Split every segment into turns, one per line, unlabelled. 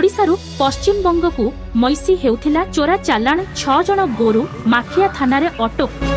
ओडिशारू पश्चिम बंग को मैसी हेउथिला चोरा चालाण 6 जण गोरु माखिया थाना रे अटक।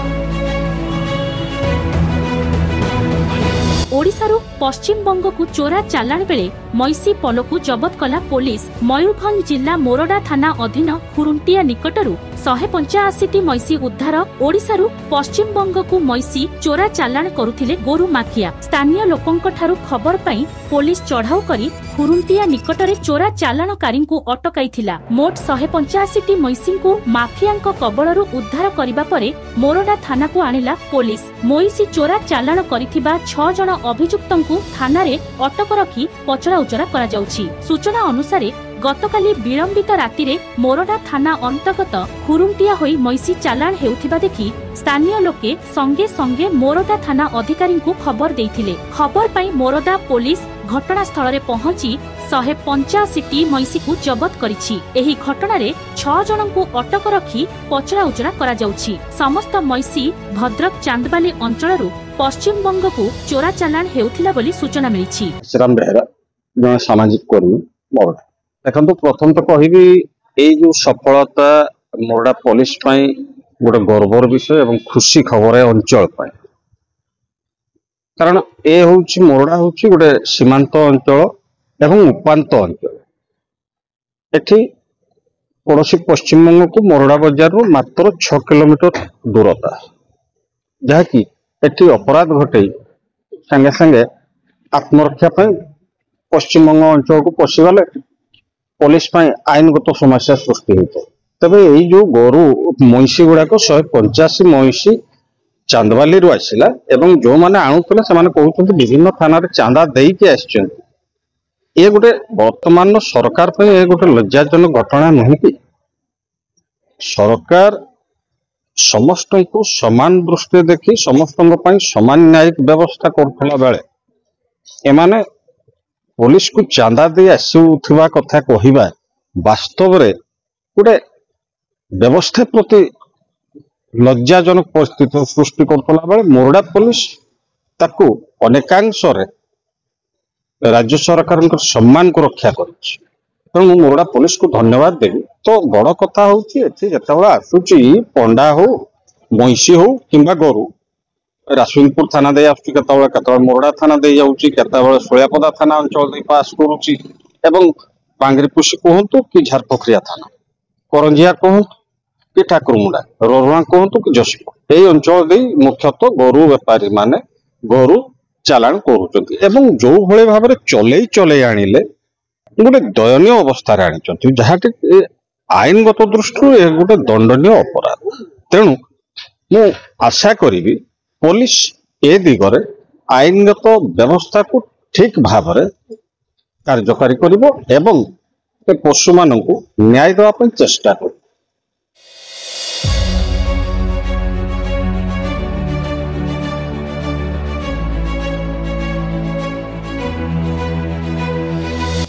ओडिशारू पश्चिम बंग को चोरा चालाण बेले मैसी पल को जबत कला पुलिस। मयूरभंज जिला मोरडा थाना अधीन खुरुंटिया निकटरू 185टी मैसी उद्धार। ओडिशारू पश्चिम बंग को मैसी चोरा चालाण करुथिले गोरु माखिया। स्थानीय लोकंक ठारू खबर पाई पुलिस चढ़ाऊ करी खुरुंटिया निकटरे चोरा चालाणकारी को अटकाइथिला। मोट 185टी मैसी को माफियांक कबळरू उद्धार करिबा परे मोरडा थाना को आनिला पुलिस। मैसी चोरा चालाण करिथिबा 6 जण अभियुक्तंकु थाना रे अटक रखी पचरा उचरा करा जाउछि। सूचना अनुसार गतकाली विलंबित राति रे मोरडा थाना अंतर्गत खुरुंटिया होई मैसी चालाण हेउथिबा देखि स्थानीय लोके संगे संगे मोरडा थाना अधिकारी को खबर देइथिले। खबर पाई मोरडा पुलिस घटनास्थल रे पहुंची 185टी मैसी को जबत करिछि। एही घटना रे 6 जण को अटक रखी पचरा उचरा करा जाउछि। समस्त मैसी भद्रक चांदबाली अंचलरू पश्चिम बंग को चोरा चालाण हेउथिला बोली सूचना मिलिछि।
श्रीराम बेहरा जन सामाजिक कर्मी मोरडा। देखो प्रथम तो कहि ए जो सफलता मोरडा पुलिस पाई गोटे गर्वर विषय एवं खुशी खबर है अंचल पाई। कारण ए होउछि मोरडा होउछि गोटे सीमांत अंचल एवं उपांत अंचल। एठी पड़ोसी पश्चिम बंग को मोरडा बाजार रू मात्र 6 किलोमीटर दूरता, जहाँकि एठी अपराध घटे संगे संगे आत्मरक्षा पश्चिम बंग अंचल को पशिगले पुलिस आईनगत समस्या सृष्टि होता है। तबे यही जो गोरु मैसी गुड़ाक 185 मैसी चांदबाली रू आसिला एवं जो माने आणुतले से माने कहउछन्ति विभिन्न थाना रे चांदा देई के आछन्ति। ए गोटे वर्तमान सरकार पे ए गोटे लज्जाजनक घटना नहीं कि सरकार समस्त को समान दृष्टि देखी समस्त समान न्यायिक व्यवस्था करथला बेले एमाने पुलिस को चांदा दे आसुथिबा कथा कहिबा वास्तव रे गोटे व्यवस्था प्रति लज्जाजनक परिस्थिति सृष्टि करथला बेले मोरडा पुलिस ताकू अनेकांश रे राज्य सरकार सम्मान को रक्षा करिछि। तेणु मोरडा पुलिस को धन्यवाद देवी। तो बड़ कथा होची एथि जेतेबेला आसुची पंडा हो मैसी हो किंबा गोरु रासुलपुर थाना दे आसुची केतेबेला मोरडा थाना दे जाउची केतेबेला सोयापदा थाना अंचल दे पास करूची एवं पांगरीपुसी कहंतु कि झारपोखरिया थाना करंजिया कहंतु कि ठाकुरमुंडा रोरुआ कहंतु कि जसपुर ए अंचल दे मुख्यतः गोरु व्यापारी माने गोरु चालाण करूचंती एवं जो भले भाव में चले आनिले गोटे दयनीय अवस्था आनी जहाँकि आईनगत दृष्टि गोटे दंडनीय अपराध। तेणु मु आशा करी पुलिस ए दिगरे आईनगत व्यवस्था को ठीक भाव में कार्यकारी करिवो एवं पशु मानकु न्याय देवा चेष्टा कर।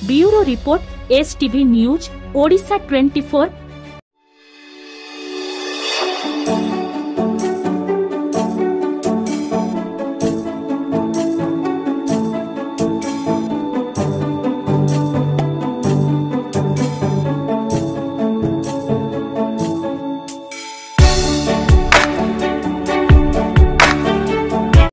Bureau report STV news Odisha 24।